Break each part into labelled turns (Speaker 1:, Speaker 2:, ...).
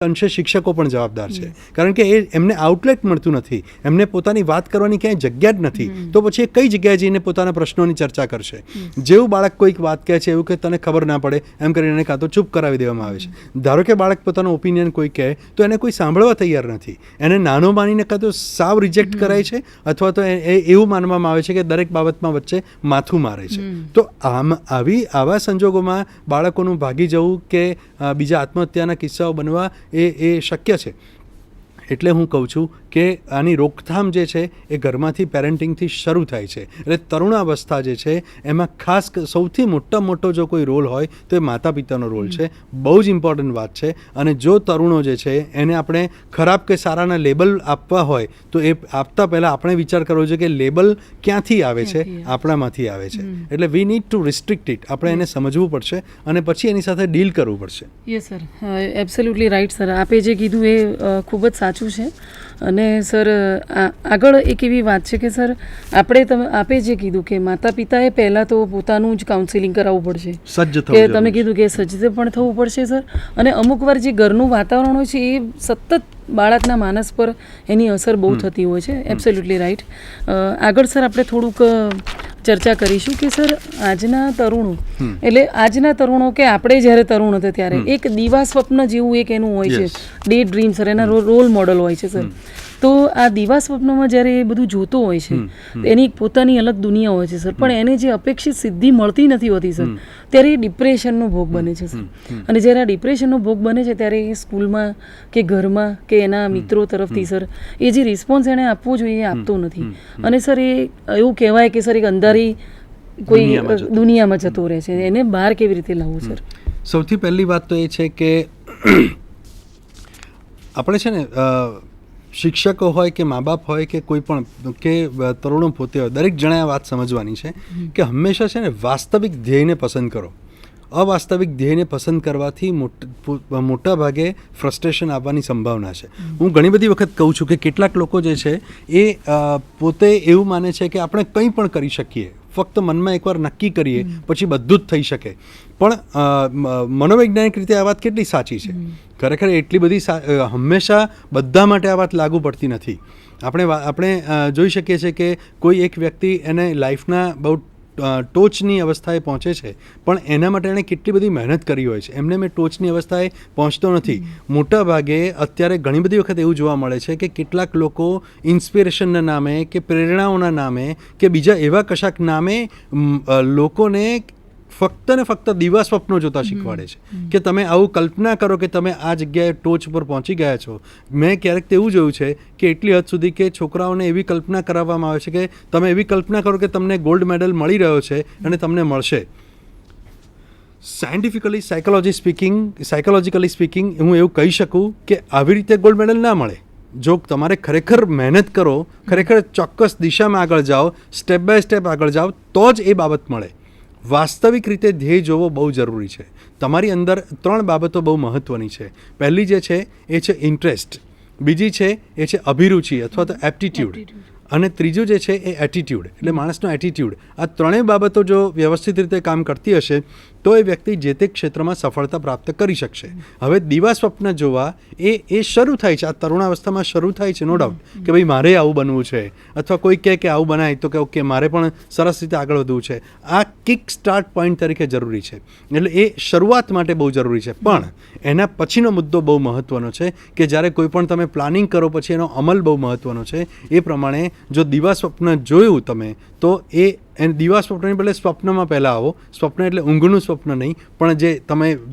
Speaker 1: અંશે શિક્ષકો પણ જવાબદાર છે, કારણ કે એમને આઉટલેટ મળતું નથી, એમને પોતાની વાત કરવાની ક્યાંય જગ્યા જ નથી, તો પછી એ કઈ જગ્યાએ જઈને પોતાના પ્રશ્નોની ચર્ચા કરશે? જેવું બાળક કોઈક વાત કહે છે એવું કે તને ખબર ના પડે એમ કરીને કાં તો ચૂપ કરાવી દેવામાં આવે છે. ધારો કે બાળક પોતાનો ઓપિનિયન કોઈ કહે તો એને કોઈ સાંભળવા તૈયાર નથી, એને નાનો માનીને કાં તો સાવ રિજેક્ટ કરાય છે, અથવા તો એવું માનવામાં આવે છે કે દરેક બાબતમાં વચ્ચે માથું મારે છે. તો આવા સંજોગોમાં બાળકોનું ભાગી જવું કે બીજા આત્મહત્યાના કિસ્સાઓ બનવા એ શક્ય છે. એટલે હું કહું છું કે આની રોકથામ જે છે એ ઘરમાંથી પેરેન્ટિંગથી શરૂ થાય છે. એટલે તરુણાવસ્થા જે છે એમાં ખાસ સૌથી મોટો જો કોઈ રોલ હોય તો એ માતા પિતાનો રોલ છે. બહુ જ ઇમ્પોર્ટન્ટ વાત છે. અને જો તરુણો જે છે એને આપણે ખરાબ કે સારાના લેબલ આપવા હોય તો એ આપતા પહેલાં આપણે વિચાર કરવો જોઈએ કે લેબલ ક્યાંથી આવે છે, આપણામાંથી આવે છે. એટલે we need to restrict it. આપણે એને સમજવું પડશે અને પછી એની સાથે ડીલ કરવું પડશે.
Speaker 2: Yes sir, absolutely right sir. આપે જે કીધું એ ખૂબ જ સાચું છે. અને સર આગળ એક એવી વાત છે કે સર આપે જે કીધું કે માતા પિતાએ પહેલાં તો પોતાનું જ કાઉન્સિલિંગ કરાવવું પડશે,
Speaker 1: સજ્જ
Speaker 2: કે તમે કીધું કે સજ્જ પણ થવું પડશે સર. અને અમુક વાર જે ઘરનું વાતાવરણ હોય છે એ સતત બાળકના માનસ પર એની અસર બહુ થતી હોય છે. Absolutely right. આગળ સર આપણે થોડુંક ચર્ચા કરીશું કે સર આજના તરુણો કે આપણે જ્યારે તરુણ હતા ત્યારે એક દીવા સ્વપ્ન જેવું એક એનું હોય છે, ડે ડ્રીમ સર, એના રોલ મોડલ હોય છે સર. તો આ દીવા સ્વપ્નમાં જ્યારે એ બધું જોતો હોય છે એની પોતાની અલગ દુનિયા હોય છે સર, પણ એને જે અપેક્ષિત સિદ્ધિ મળતી નથી હોતી સર, ત્યારે એ ડિપ્રેશનનો ભોગ બને છે સર. અને જ્યારે આ ડિપ્રેશનનો ભોગ બને છે ત્યારે એ સ્કૂલમાં કે ઘરમાં કે એના મિત્રો તરફથી સર એ જે રિસ્પોન્સ એણે આપવો જોઈએ એ આપતો નથી. અને સર એ એવું કહેવાય કે સર એક અંધારી કોઈ દુનિયામાં જતો રહે છે. એને બહાર કેવી રીતે લાવવું સર?
Speaker 1: સૌથી પહેલી વાત તો એ છે કે આપણે છે ને શિક્ષકો હોય કે મા બાપ હોય કે કોઈ પણ કે તરુણો પોતે હોય, દરેક જણાએ વાત સમજવાની છે કે હંમેશા છે ને વાસ્તવિક ધ્યેયને પસંદ કરો. અવાસ્તવિક ધ્યેયને પસંદ કરવાથી મોટા ભાગે ફ્રસ્ટ્રેશન આવવાની સંભાવના છે. હું ઘણી બધી વખત કહું છું કે કેટલાક લોકો જે છે એ પોતે એવું માને છે કે આપણે કંઈ પણ કરી શકીએ, ફક્ત મનમાં એકવાર નક્કી કરીએ પછી બધું જ થઈ શકે. પણ મનોવૈજ્ઞાનિક રીતે આ વાત કેટલી સાચી છે? ખરેખર એટલી બધી હંમેશા બધા માટે આ વાત લાગુ પડતી નથી. આપણે જોઈ શકીએ છીએ કે કોઈ એક વ્યક્તિ એને લાઈફના બહુ ટોચની અવસ્થાએ પહોંચે છે, પણ એના માટે એણે કેટલી બધી મહેનત કરી હોય છે. એમને મેં ટોચની અવસ્થાએ પહોંચતો નથી. મોટા ભાગે અત્યારે ઘણી બધી વખત એવું જોવા મળે છે કે કેટલાક લોકો ઇન્સ્પિરેશનના નામે કે પ્રેરણાઓના નામે કે બીજા એવા કશાક નામે લોકોને ફક્ત ને ફક્ત દીવા સ્વપ્નો જોતા શીખવાડે છે કે તમે આવું કલ્પના કરો કે તમે આ જગ્યાએ ટોચ પર પહોંચી ગયા છો. મેં ક્યારેક તો એવું જોયું છે કે એટલી હદ સુધી કે છોકરાઓને એવી કલ્પના કરાવવામાં આવે છે કે તમે એવી કલ્પના કરો કે તમને ગોલ્ડ મેડલ મળી રહ્યો છે અને તમને મળશે. સાયકોલોજીકલી સ્પીકિંગ હું એવું કહી શકું કે આવી રીતે ગોલ્ડ મેડલ ના મળે. જો તમારે ખરેખર મહેનત કરો, ખરેખર ચોક્કસ દિશામાં આગળ જાઓ, સ્ટેપ બાય સ્ટેપ આગળ જાઓ, તો જ એ બાબત મળે. વાસ્તવિક રીતે ધ્યેય જોવો બહુ જરૂરી છે. તમારી અંદર 3 બાબતો બહુ મહત્ત્વની છે. પહેલી જે છે એ છે ઇન્ટરેસ્ટ, બીજી છે એ છે અભિરુચિ અથવા તો એપ્ટિટ્યૂડ, અને ત્રીજું જે છે એ એટીટ્યૂડ એટલે માણસનો એટીટ્યૂડ. આ ત્રણેય બાબતો જો વ્યવસ્થિત રીતે કામ કરતી હશે તો એ વ્યક્તિ જે તે ક્ષેત્રમાં સફળતા પ્રાપ્ત કરી શકશે. હવે દીવા સ્વપ્ન જોવા એ શરૂ થાય છે, આ તરુણાવસ્થામાં શરૂ થાય છે, નો ડાઉટ, કે ભાઈ મારે આવું બનવું છે, અથવા કોઈ કહે કે આવું બનાય તો કે ઓકે મારે પણ સરસ રીતે આગળ વધવું છે. આ કિક સ્ટાર્ટ પોઈન્ટ તરીકે જરૂરી છે. એટલે એ શરૂઆત માટે બહુ જરૂરી છે. પણ એના પછીનો મુદ્દો બહુ મહત્ત્વનો છે કે જ્યારે કોઈ પણ તમે પ્લાનિંગ કરો પછી એનો અમલ બહુ મહત્ત્વનો છે. એ પ્રમાણે જો દીવા સ્વપ્ન જોયું તમે તો એ દીવા સ્વપ્નની બદલે સ્વપ્નમાં પહેલાં આવો. સ્વપ્ન એટલે ઊંઘનું સ્વપ્ન નહીં, પણ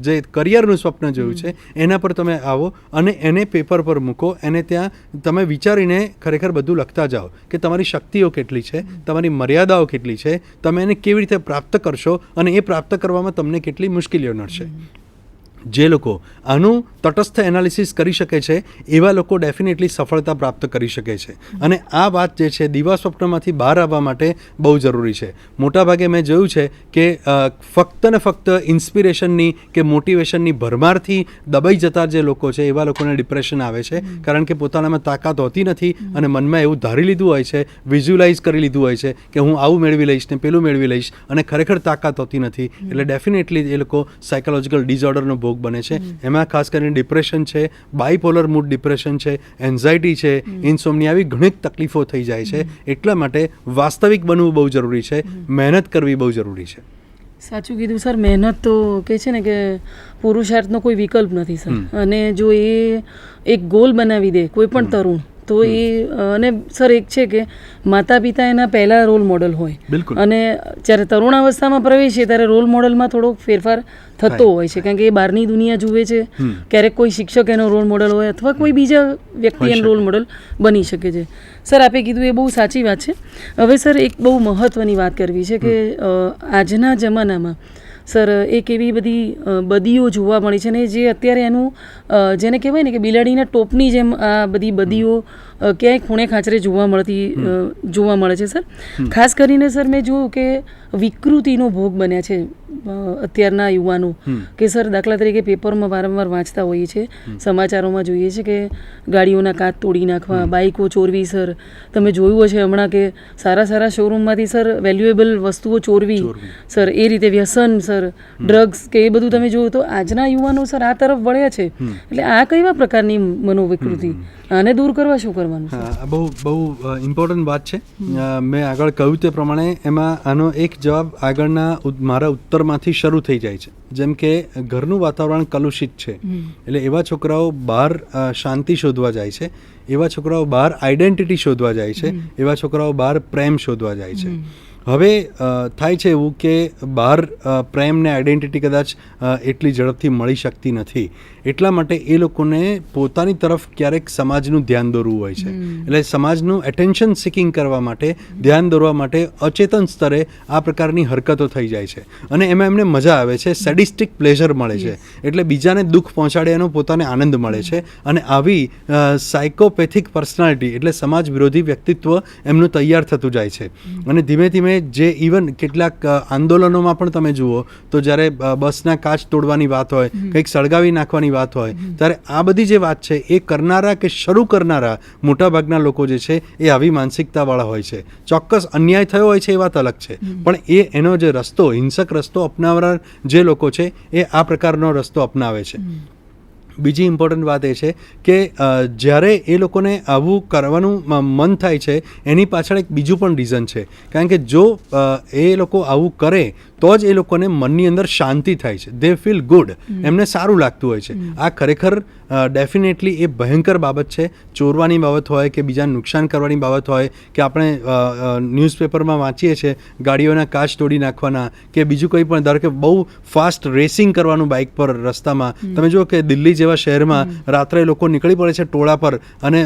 Speaker 1: જે કરિયરનું સ્વપ્ન જોયું છે એના પર તમે આવો અને એને પેપર પર મૂકો. એને ત્યાં તમે વિચારીને ખરેખર બધું લખતા જાઓ કે તમારી શક્તિઓ કેટલી છે, તમારી મર્યાદાઓ કેટલી છે, તમે એને કેવી રીતે પ્રાપ્ત કરશો અને એ પ્રાપ્ત કરવામાં તમને કેટલી મુશ્કેલીઓ નડશે. જે લોકો આનું તટસ્થ એનાલિસિસ કરી શકે છે એવા લોકો ડેફિનેટલી સફળતા પ્રાપ્ત કરી શકે છે. અને આ વાત જે છે દીવા સ્વપ્નમાંથી બહાર આવવા માટે બહુ જરૂરી છે. મોટાભાગે મેં જોયું છે કે ફક્ત ને ફક્ત ઇન્સ્પિરેશનની કે મોટિવેશનની ભરમારથી દબાઈ જતા જે લોકો છે એવા લોકોને ડિપ્રેશન આવે છે, કારણ કે પોતાનામાં તાકાત હોતી નથી અને મનમાં એવું ધારી લીધું હોય છે, વિઝ્યુલાઇઝ કરી લીધું હોય છે કે હું આવું મેળવી લઈશ ને પેલું મેળવી લઈશ, અને ખરેખર તાકાત હોતી નથી. એટલે ડેફિનેટલી એ લોકો સાયકોલોજીકલ ડિઝોર્ડરનો ભોગ ભોગ બને છે. એમાં ખાસ કરીને ડિપ્રેશન છે, બાયપોલર મૂડ ડિપ્રેશન છે, એન્ઝાયટી છે, ઇન્સોમનિયા આવી ઘણી તકલીફો થઈ જાય છે. એટલા માટે વાસ્તવિક બનવું બહુ જરૂરી છે, મહેનત કરવી બહુ જરૂરી છે.
Speaker 2: સાચું કીધું સર. મહેનત તો કે છે ને કે પુરુષાર્થનો કોઈ વિકલ્પ નથી સર. અને જો એ એક ગોલ બનાવી દે કોઈ પણ તરુણ, તો એ અને સર એક છે કે માતા પિતા એના પહેલા રોલ મોડલ હોય.
Speaker 1: બિલકુલ.
Speaker 2: અને જ્યારે તરુણાવસ્થામાં પ્રવેશે ત્યારે રોલ મોડલમાં થોડોક ફેરફાર થતો હોય છે, કારણ કે એ બહારની દુનિયા જુએ છે. ક્યારેક કોઈ શિક્ષક એનો રોલ મોડલ હોય અથવા કોઈ બીજા વ્યક્તિ એનો રોલ મોડલ બની શકે છે. સર આપે કીધું એ બહુ સાચી વાત છે. હવે સર એક બહુ મહત્ત્વની વાત કરવી છે કે આજના જમાનામાં સર એક એવી બધી બદીઓ જોવા મળી છે ને જે અત્યારે એનું જેને કહેવાય ને કે બિલાડીના ટોપની જેમ આ બધી બદીઓ ક્યાંય ખૂણે ખાંચરે જોવા મળે છે સર. ખાસ કરીને સર મેં જોયું કે વિકૃતિનો ભોગ બન્યા છે અત્યારના યુવાનો. કે સર દાખલા તરીકે પેપરમાં વારંવાર વાંચતા હોઈએ છીએ, સમાચારોમાં જોઈએ છે કે ગાડીઓના કાચ તોડી નાખવા, બાઇકો ચોરવી. સર તમે જોયું હશે હમણાં કે સારા સારા શોરૂમમાંથી સર વેલ્યુએબલ વસ્તુઓ ચોરવી. સર એ રીતે વ્યસન, સર ડ્રગ્સ કે એ બધું તમે જોયું તો આજના યુવાનો સર આ તરફ વળ્યા છે. એટલે આ કેવા પ્રકારની મનોવિકૃતિ, આને દૂર કરવા શું કરવાનું?
Speaker 1: હા, બહુ ઇમ્પોર્ટન્ટ વાત છે. મેં આગળ કહ્યું તે પ્રમાણે એમાં આનો એક જવાબ આગળના મારા ઉત્તરમાંથી શરૂ થઈ જાય છે. જેમ કે ઘરનું વાતાવરણ કલુષિત છે, એટલે એવા છોકરાઓ બહાર શાંતિ શોધવા જાય છે, એવા છોકરાઓ બહાર આઈડેન્ટિટી શોધવા જાય છે, એવા છોકરાઓ બહાર પ્રેમ શોધવા જાય છે. હવે થાય છે એવું કે બહાર પ્રેમ ને આઈડેન્ટિટી કદાચ એટલી ઝડપથી મળી શકતી નથી. એટલા માટે એ લોકોને પોતાની તરફ ક્યારેક સમાજનું ધ્યાન દોરવું હોય છે. એટલે સમાજનું એટેન્શન સિકિંગ કરવા માટે, ધ્યાન દોરવા માટે અચેતન સ્તરે આ પ્રકારની હરકતો થઈ જાય છે. અને એમાં એમને મજા આવે છે, સેડિસ્ટિક પ્લેઝર મળે છે. એટલે બીજાને દુઃખ પહોંચાડે એનો પોતાને આનંદ મળે છે. અને આવી સાયકોપેથિક પર્સનાલિટી એટલે સમાજ વિરોધી વ્યક્તિત્વ એમનું તૈયાર થતું જાય છે. અને ધીમે ધીમે જે ઇવન કેટલાક આંદોલનોમાં પણ તમે જુઓ તો જ્યારે બસના કાચ તોડવાની વાત હોય, કંઈક સળગાવી નાખવાની વાત હોય, ત્યારે આ બધી જે વાત છે એ કરનારા કે શરૂ કરનારા મોટાભાગના લોકો જે છે એ આવી માનસિકતાવાળા હોય છે. ચોક્કસ અન્યાય થયો હોય છે એ વાત અલગ છે, પણ એ એનો જે રસ્તો, હિંસક રસ્તો અપનાવનાર જે લોકો છે એ આ પ્રકારનો રસ્તો અપનાવે છે. બીજી ઇમ્પોર્ટન્ટ વાત એ છે કે જ્યારે એ લોકોને આવું કરવાનું મન થાય છે એની પાછળ એક બીજું પણ રીઝન છે. કારણ કે જો એ લોકો આવું કરે તો જ એ લોકોને મનની અંદર શાંતિ થાય છે, દે ફીલ ગુડ, એમને સારું લાગતું હોય છે. આ ખરેખર ડેફિનેટલી એ ભયંકર બાબત છે. ચોરવાની બાબત હોય કે બીજાને નુકસાન કરવાની બાબત હોય કે આપણે ન્યૂઝપેપરમાં વાંચીએ છીએ ગાડીઓના કાચ તોડી નાખવાના કે બીજું કંઈ પણ, ધારો કે બહુ ફાસ્ટ રેસિંગ કરવાનું બાઇક પર રસ્તામાં. તમે જુઓ કે દિલ્હી જેવા શહેરમાં રાત્રે લોકો નીકળી પડે છે ટોળા પર અને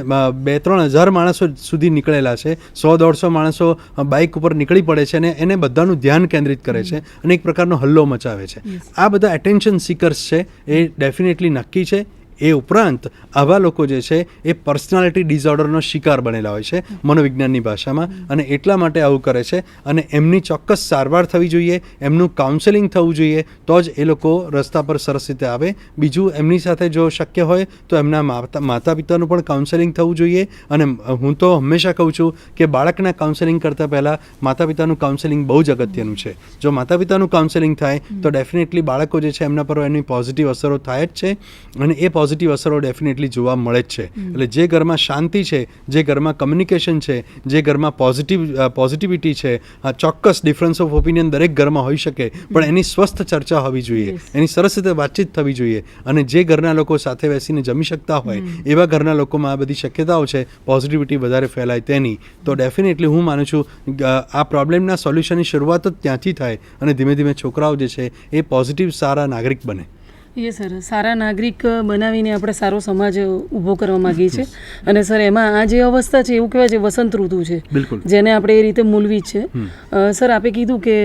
Speaker 1: 2-3 હજાર માણસો સુધી નીકળેલા છે. 100-150 માણસો બાઇક ઉપર નીકળી પડે છે અને એને બધાનું ધ્યાન કેન્દ્રિત કરે છે અને એક પ્રકારનો હલ્લો મચાવે છે. આ બધા એટેન્શન સિકર્સ છે, એ ડેફિનેટલી નક્કી છે. એ ઉપરાંત આવા લોકો જે છે એ પર્સનાલિટી ડિઝોર્ડરનો શિકાર બનેલા હોય છે મનોવિજ્ઞાનની ભાષામાં, અને એટલા માટે આવું કરે છે. અને એમની ચોક્કસ સારવાર થવી જોઈએ, એમનું કાઉન્સેલિંગ થવું જોઈએ, તો જ એ લોકો રસ્તા પર સરસ રીતે આવે. બીજું, એમની સાથે જો શક્ય હોય તો એમના માતા પિતાનું પણ કાઉન્સેલિંગ થવું જોઈએ. અને હું તો હંમેશા કહું છું કે બાળકના કાઉન્સેલિંગ કરતાં પહેલાં માતા પિતાનું કાઉન્સેલિંગ બહુ જ અગત્યનું છે. જો માતા પિતાનું કાઉન્સેલિંગ થાય તો ડેફિનેટલી બાળકો જે છે એમના પર એની પોઝિટિવ અસરો થાય જ છે, અને એ પોઝિટિવ અસરો ડેફિનેટલી જોવા મળે જ છે. એટલે જે ઘરમાં શાંતિ છે, જે ઘરમાં કમ્યુનિકેશન છે, જે ઘરમાં પોઝિટિવિટી છે, ચોક્કસ ડિફરન્સ ઓફ ઓપિનિયન દરેક ઘરમાં હોઈ શકે, પણ એની સ્વસ્થ ચર્ચા હોવી જોઈએ, એની સરસ રીતે વાતચીત થવી જોઈએ. અને જે ઘરના લોકો સાથે બેસીને જમી શકતા હોય એવા ઘરના લોકોમાં આ બધી શક્યતાઓ છે પોઝિટિવિટી વધારે ફેલાય તેની. તો ડેફિનેટલી હું માનું છું આ પ્રોબ્લેમના સોલ્યુશનની શરૂઆત જ ત્યાંથી થાય અને ધીમે ધીમે છોકરાઓ જે છે એ પોઝિટિવ સારા નાગરિક બને.
Speaker 2: એ સર સારા નાગરિક બનાવીને આપણે સારો સમાજ ઊભો કરવા માગીએ છીએ. અને સર એમાં આ જે અવસ્થા છે એવું કહેવાય છે વસંત ઋતુ છે, જેને આપણે એ રીતે મૂલવી જ છે. સર આપે કીધું કે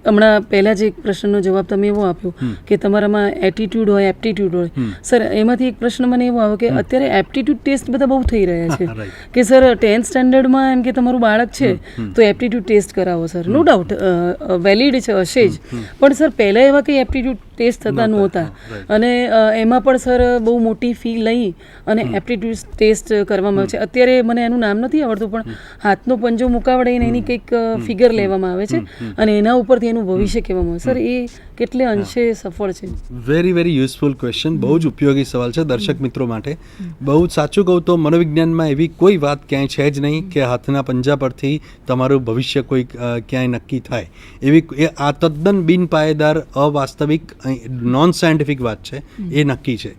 Speaker 2: હમણાં પહેલાં જે એક પ્રશ્નનો જવાબ તમે એવો આપ્યો કે તમારામાં એટીટ્યૂડ હોય, એપ્ટિટ્યૂડ હોય. સર એમાંથી એક પ્રશ્ન મને એવો આવ્યો કે અત્યારે એપ્ટિટ્યૂડ ટેસ્ટ બધા બહુ થઈ રહ્યા છે કે સર 10th સ્ટેન્ડર્ડમાં એમ કે તમારું બાળક છે તો એપ્ટિટ્યૂડ ટેસ્ટ કરાવો. સર નો ડાઉટ વેલિડ છે, હશે જ, પણ સર પહેલાં એવા કંઈ એપ્ટિટ્યૂડ ટેસ્ટ થતા નહોતા અને એમાં પણ સર બહુ મોટી ફી લઈ અને એપ્ટિટ્યૂડ ટેસ્ટ કરવામાં આવે છે. અત્યારે મને એનું નામ નથી આવડતું પણ હાથનો પંજો મુકાવડાવીને એની કંઈક ફિગર લેવામાં આવે છે અને એના ઉપરથી એનું ભવિષ્ય કહેવામાં આવે. સર એ કેટલે અંશે સફળ છે?
Speaker 1: વેરી યુઝફુલ ક્વેશ્ચન, બહુ જ ઉપયોગી સવાલ છે દર્શક મિત્રો માટે. બહુ જ સાચું કહું તો મનોવિજ્ઞાનમાં એવી કોઈ વાત ક્યાંય છે જ નહીં કે હાથના પંજા પરથી તમારું ભવિષ્ય કોઈ ક્યાંય નક્કી થાય. એવી આ તદ્દન બિનપાયેદાર, અવાસ્તવિક, નોન સાયન્ટિફિક વાત છે, એ નક્કી છે.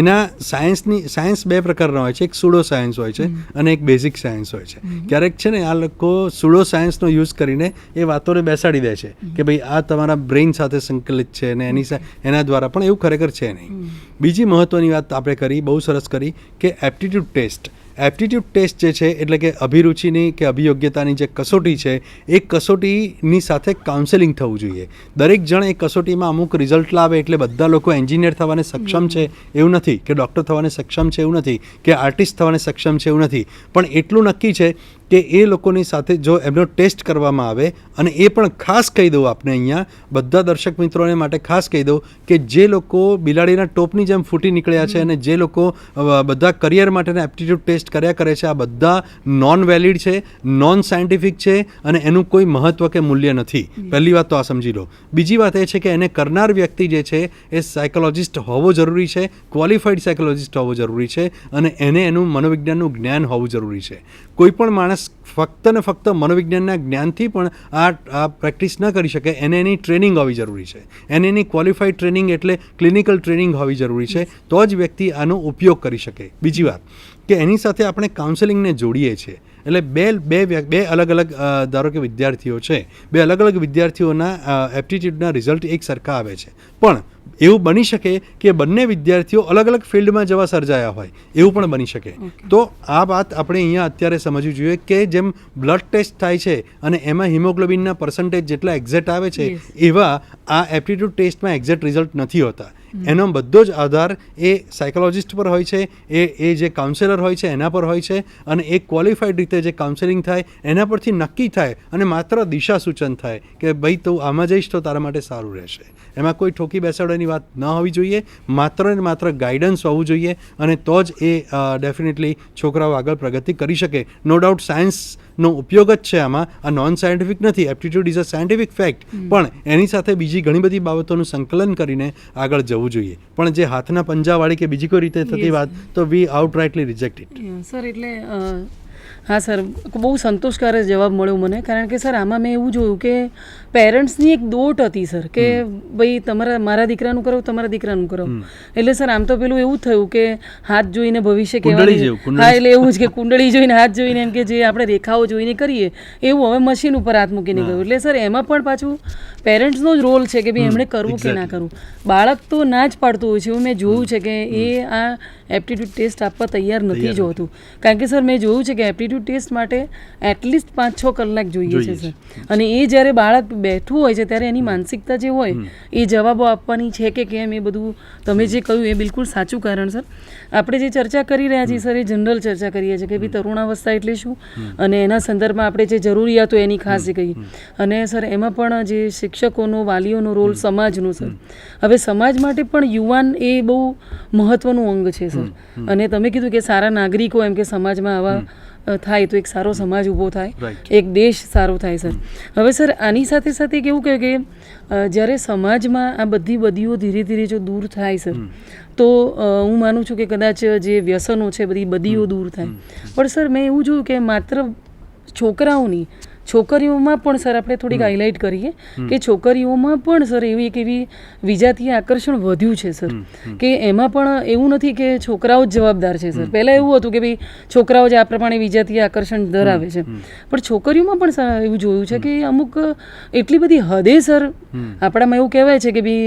Speaker 1: એના સાયન્સ બે પ્રકારના હોય છે. એક સુડો સાયન્સ હોય છે અને એક બેઝિક સાયન્સ હોય છે. ક્યારેક છે ને આ લોકો સુડો સાયન્સનો યુઝ કરીને એ વાતોને બેસાડી દે છે કે ભાઈ આ તમારા બ્રેઇન સાથે સંકલિત છે અને એના દ્વારા, પણ એવું ખરેખર છે નહીં. બીજી મહત્ત્વની વાત આપણે કરી, બહુ સરસ કરી, કે એપ્ટિટ્યૂડ ટેસ્ટ જે છે એટલે કે અભિરુચિની કે અભિયોગ્યતાની જે કસોટી છે એ કસોટીની સાથે કાઉન્સેલિંગ થવું જોઈએ. દરેક જણ એ કસોટીમાં અમુક રિઝલ્ટ લાવે એટલે બધા લોકો એન્જિનિયર થવાને સક્ષમ છે એવું નથી, કે ડૉક્ટર થવાને સક્ષમ છે એવું નથી, કે આર્ટિસ્ટ થવાને સક્ષમ છે એવું નથી. પણ એટલું નક્કી છે કે એ લોકોની સાથે જો એમનો ટેસ્ટ કરવામાં આવે, અને એ પણ ખાસ કહી દઉં આપણે અહીંયા બધા દર્શક મિત્રોને માટે ખાસ કહી દઉં કે જે લોકો બિલાડીના ટોપની જેમ ફૂટી નીકળ્યા છે અને જે લોકો બધા કરિયર માટેના એપ્ટિટ્યૂડ ટેસ્ટ કર્યા કરે છે, આ બધા નોન વેલિડ છે, નોન સાયન્ટિફિક છે અને એનું કોઈ મહત્ત્વ કે મૂલ્ય નથી. પહેલી વાત તો આ સમજી લો. બીજી વાત એ છે કે એને કરનાર વ્યક્તિ જે છે એ સાયકોલોજિસ્ટ હોવો જરૂરી છે, ક્વોલિફાઈડ સાયકોલોજિસ્ટ હોવો જરૂરી છે અને એને એનું મનોવિજ્ઞાનનું જ્ઞાન હોવું જરૂરી છે. કોઈ પણ માણસ ફક્ત ને ફક્ત મનોવિજ્ઞાનના જ્ઞાનથી પણ આ પ્રેક્ટિસ ન કરી શકે. એને એની ટ્રેનિંગ હોવી જરૂરી છે, એને એની ક્વોલિફાઈડ ટ્રેનિંગ એટલે ક્લિનિકલ ટ્રેનિંગ હોવી જરૂરી છે, તો જ વ્યક્તિ આનો ઉપયોગ કરી શકે. બીજી વાત કે એની સાથે આપણે કાઉન્સેલિંગને જોડીએ છીએ. એટલે બે અલગ અલગ ધારો કે વિદ્યાર્થીઓ છે, બે અલગ અલગ વિદ્યાર્થીઓના એપ્ટિટ્યૂડના રિઝલ્ટ એક સરખા આવે છે, પણ એવું બની શકે કે બંને વિદ્યાર્થીઓ અલગ અલગ ફિલ્ડમાં જવા સર્જાયા હોય, એવું પણ બની શકે. તો આ વાત આપણે અહીંયા અત્યારે સમજવી જોઈએ કે જેમ બ્લડ ટેસ્ટ થાય છે અને એમાં હિમોગ્લોબિનના પર્સન્ટેજ જેટલા એક્ઝેક્ટ આવે છે, એવા આ એપ્ટિટ્યૂડ ટેસ્ટમાં એક્ઝેક્ટ રિઝલ્ટ નથી હોતા. એનો બધો જ આધાર એ સાયકોલોજિસ્ટ પર હોય છે, એ જે કાઉન્સેલર હોય છે એના પર હોય છે, અને એ ક્વોલિફાઈડ રીતે જે કાઉન્સેલિંગ થાય એના પરથી નક્કી થાય અને માત્ર દિશા સૂચન થાય કે ભાઈ તું આમાં જઈશ તો તારા માટે સારું રહેશે. એમાં કોઈ ઠોકી બેસાડવાની વાત ન હોવી જોઈએ, માત્ર ને માત્ર ગાઈડન્સ હોવું જોઈએ, અને તો જ એ ડેફિનેટલી છોકરાઓ આગળ પ્રગતિ કરી શકે. નો ડાઉટ સાયન્સનો ઉપયોગ જ છે આમાં, આ નોન સાયન્ટિફિક નથી. Aptitude is a scientific fact, પણ એની સાથે બીજી ઘણી બધી બાબતોનું સંકલન કરીને આગળ જવું જોઈએ. પણ જે હાથના પંજાવાળી કે બીજી કોઈ રીતે થતી વાત, તો વી આઉટરાઇટલી રિજેક્ટ ઇટ.
Speaker 2: સર એટલે હા સર, બહુ સંતોષકારક જવાબ મળ્યો મને, કારણ કે સર આમાં મેં એવું જોયું કે પેરેન્ટ્સની એક દોટ હતી સર કે ભાઈ મારા દીકરાનું કરો, તમારા દીકરાનું કરો. એટલે સર આમ તો પેલું એવું થયું કે હાથ જોઈને ભવિષ્ય કહેવાનું. હા, એટલે એવું જ કે કુંડળી જોઈને, હાથ જોઈને, એમ કે જે આપણે રેખાઓ જોઈને કરીએ એવું હવે મશીન ઉપર હાથ મૂકીને ગયું. એટલે સર એમાં પણ પાછું પેરેન્ટ્સનો જ રોલ છે કે ભાઈ એમણે કરવું કે ના કરવું. બાળક તો ના જ પાડતું હોય છે. એવું મેં જોયું છે કે એ આ એપ્ટિટ્યૂડ ટેસ્ટ આપવા તૈયાર નથી જ હોતું, કારણ કે સર મેં જોયું છે કે એપ્ટિટ્યૂડ ટેસ્ટ માટે એટલીસ્ટ 5-6 કલાક જોઈએ છે સર. અને એ જ્યારે બાળક બેઠું હોય છે ત્યારે એની માનસિકતા જે હોય એ જવાબો આપવાની છે કે કેમ, એ બધું તમે જે કહ્યું એ બિલકુલ સાચું. કારણ સર આપણે જે ચર્ચા કરી રહ્યા છીએ સર એ જનરલ ચર્ચા કરીએ છીએ કે ભાઈ તરુણાવસ્થા એટલે શું, અને એના સંદર્ભમાં આપણે જે જરૂરિયાતો એની ખાસ જે કહીએ. અને સર એમાં પણ જે શિક્ષકોનો, વાલીઓનો રોલ, સમાજનો સર, હવે સમાજ માટે પણ યુવાન એ બહુ મહત્વનું અંગ છે સર. અને તમે કીધું કે સારા નાગરિકો, એમ કે સમાજમાં આવા થાય તો એક સારો સમાજ ઊભો થાય, એક દેશ સારો થાય સર. હવે સર આની સાથે સાથે કેવું કહે કે જ્યારે સમાજમાં આ બધી બદીઓ ધીરે ધીરે જો દૂર થાય સર, તો હું માનું છું કે કદાચ જે વ્યસનો છે બધી બદીઓ દૂર થાય. પણ સર મેં એવું જોયું કે માત્ર છોકરાઓની, છોકરીઓમાં પણ સર આપણે થોડીક હાઇલાઇટ કરીએ કે છોકરીઓમાં પણ સર એવી વિજાતીય આકર્ષણ વધ્યું છે સર, કે એમાં પણ એવું નથી કે છોકરાઓ જ જવાબદાર છે સર. પહેલાં એવું હતું કે ભાઈ છોકરાઓ જ આ પ્રમાણે વિજાતીય આકર્ષણ ધરાવે છે, પણ છોકરીઓમાં પણ એવું જોયું છે કે અમુક એટલી બધી હદે સર આપણામાં એવું કહેવાય છે કે ભાઈ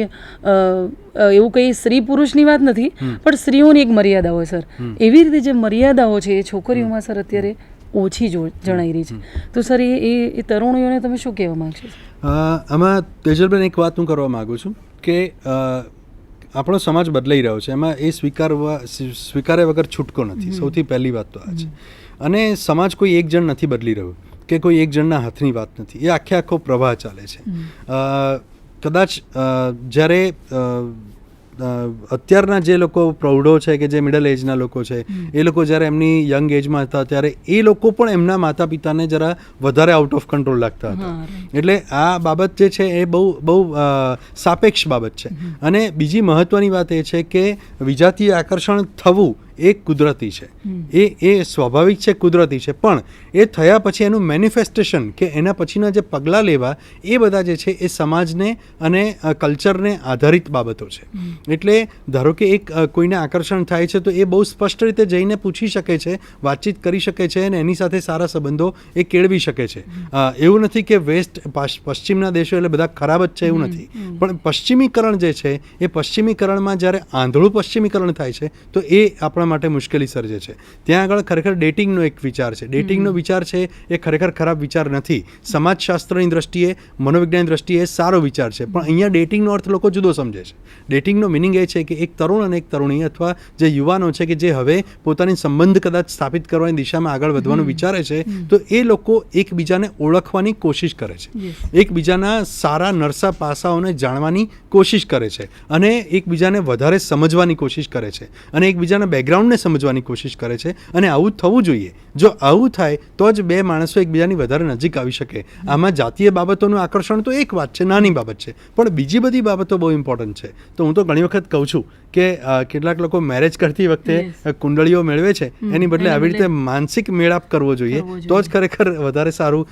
Speaker 2: એવું કંઈ સ્ત્રી પુરુષની વાત નથી, પણ સ્ત્રીઓની એક મર્યાદા હોય સર. એવી રીતે જે મર્યાદાઓ છે એ છોકરીઓમાં સર અત્યારે ઓછી જણાઈ રહી છે. તો સર એ તરુણીઓને તમે શું કહેવા માગશો?
Speaker 1: આમાં તેજલબેન એક વાત હું કરવા માગું છું કે આપણો સમાજ બદલાઈ રહ્યો છે, એમાં એ સ્વીકાર્યા વગર છૂટકો નથી. સૌથી પહેલી વાત તો આ છે. અને સમાજ કોઈ એક જણ નથી બદલી રહ્યું કે કોઈ એક જણના હાથની વાત નથી, એ આખો પ્રવાહ ચાલે છે. કદાચ જ્યારે અત્યારના જે લોકો પ્રૌઢો છે કે જે મિડલ એજના લોકો છે એ લોકો જ્યારે એમની યંગ એજમાં હતા ત્યારે એ લોકો પણ એમના માતા પિતાને જરા વધારે આઉટ ઓફ કંટ્રોલ લાગતા હતા. એટલે આ બાબત જે છે એ બહુ સાપેક્ષ બાબત છે. અને બીજી મહત્વની વાત એ છે કે વિજાતીય આકર્ષણ થવું એ કુદરતી છે, એ સ્વાભાવિક છે, કુદરતી છે. પણ એ થયા પછી એનું મેનિફેસ્ટેશન કે એના પછીના જે પગલાં લેવા એ બધા જે છે એ સમાજને અને કલ્ચરને આધારિત બાબતો છે. એટલે ધારો કે એક કોઈને આકર્ષણ થાય છે તો એ બહુ સ્પષ્ટ રીતે જઈને પૂછી શકે છે, વાતચીત કરી શકે છે અને એની સાથે સારા સંબંધો એ કેળવી શકે છે. એવું નથી કે પશ્ચિમના દેશો એટલે બધા ખરાબ જ છે, એવું નથી. પણ પશ્ચિમીકરણ જે છે એ પશ્ચિમીકરણમાં જ્યારે આંધળું પશ્ચિમીકરણ થાય છે તો એ આપણા માટે મુશ્કેલી સર્જે છે. ત્યાં આગળ ખરેખર ડેટિંગનો એક વિચાર છે. ડેટિંગનો વિચાર છે એ ખરેખર ખરાબ વિચાર નથી. સમાજશાસ્ત્રની દ્રષ્ટિએ, મનોવિજ્ઞાન દ્રષ્ટિએ સારો વિચાર છે. પણ અહીંયા ડેટિંગનો અર્થ લોકો જુદો સમજે છે. ડેટિંગનો મિનિંગ એ છે કે એક તરુણ અને એક તરુણી અથવા જે યુવાનો છે કે જે હવે પોતાની સંબંધ કદાચ સ્થાપિત કરવાની દિશામાં આગળ વધવાનું વિચારે છે તો એ લોકો એકબીજાને ઓળખવાની કોશિશ કરે છે, એકબીજાના સારા નરસા પાસાઓને જાણવાની કોશિશ કરે છે અને એકબીજાને વધારે સમજવાની કોશિશ કરે છે અને એકબીજાના બેકગ્રાઉન્ડને સમજવાની કોશિશ કરે છે. અને આવું થવું જોઈએ. જો આવું થાય તો જ બે માણસો એકબીજાની વધારે નજીક આવી શકે. આમાં જાતીય બાબતોનું આકર્ષણ તો એક વાત છે, નાની બાબત છે, પણ બીજી બધી બાબતો બહુ ઇમ્પોર્ટન્ટ છે. તો હું તો ઘણી વખત કહું છું કે કેટલાક લોકો મેરેજ કરતી વખતે કુંડળીઓ મેળવે છે એની બદલે આવી રીતે માનસિક મેળાપ કરવો જોઈએ, તો જ ખરેખર વધારે સારું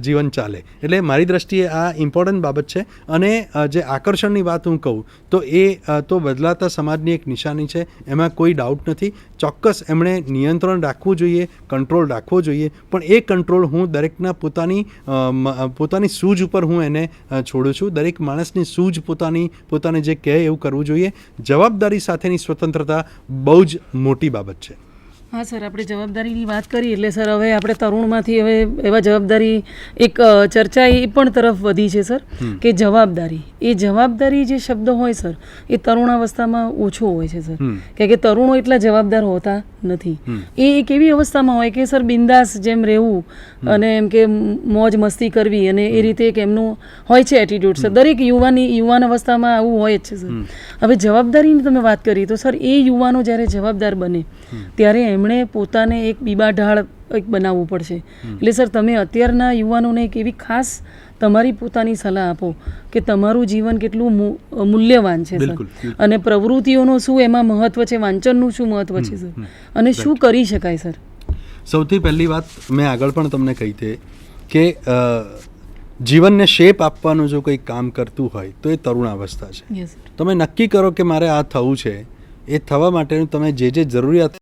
Speaker 1: જીવન ચાલે. એટલે મારી દ્રષ્ટિએ આ ઇમ્પોર્ટન્ટ બાબત છે. અને જે આકર્ષણની વાત હું કહું તો એ તો બદલાતા સમાજની એક નિશાની છે, એમાં કોઈ ડાઉટ નથી. ચોક્કસ એમણે નિયંત્રણ રાખવું જોઈએ, કંટ્રોલ રાખવો જોઈએ, પણ એ કંટ્રોલ હું દરેકના પોતાની સૂઝ ઉપર હું એને છોડું છું. દરેક માણસની સૂઝ પોતાને જે કહે એવું કરવું જોઈએ. જવાબદારી સાથેની સ્વતંત્રતા બહુ જ મોટી બાબત છે.
Speaker 2: હા સર, આપણે જવાબદારીની વાત કરી એટલે સર હવે આપણે તરુણમાંથી હવે એવા જવાબદારી એક ચર્ચા એ પણ તરફ વધી છે સર કે જવાબદારી જે શબ્દ હોય સર એ તરુણાવસ્થામાં ઓછો હોય છે સર, કે તરુણો એટલા જવાબદાર હોતા નથી. એ એક એવી અવસ્થામાં હોય કે સર બિંદાસ જેમ રહેવું અને એમ કે મોજ મસ્તી કરવી અને એ રીતે એક એમનું હોય છે એટીટ્યુડ સર. દરેક યુવાન અવસ્થામાં આવું હોય જ છે સર. હવે જવાબદારીની તમે વાત કરી તો સર એ યુવાનો જ્યારે જવાબદાર બને ત્યારે એમણે પોતાને એક બીબા ઢાળ એક બનાવવું પડશે. એટલે સર તમે અત્યારના યુવાનોને એક એવી ખાસ તમારી પોતાની સલાહ આપો કે તમારું જીવન કેટલું મૂલ્યવાન છે સર, અને પ્રવૃત્તિઓનું શું એમાં મહત્વ છે, વાંચનનું શું મહત્વ છે સર, અને શું કરી શકાય સર.
Speaker 1: સૌથી પહેલી વાત મેં આગળ પણ તમને કહી હતી કે જીવનને શેપ આપવાનું જો કંઈ કામ કરતું હોય તો એ તરુણાવસ્થા છે. તમે નક્કી કરો કે મારે આ થવું છે, એ થવા માટેનું તમે જે જરૂરિયાત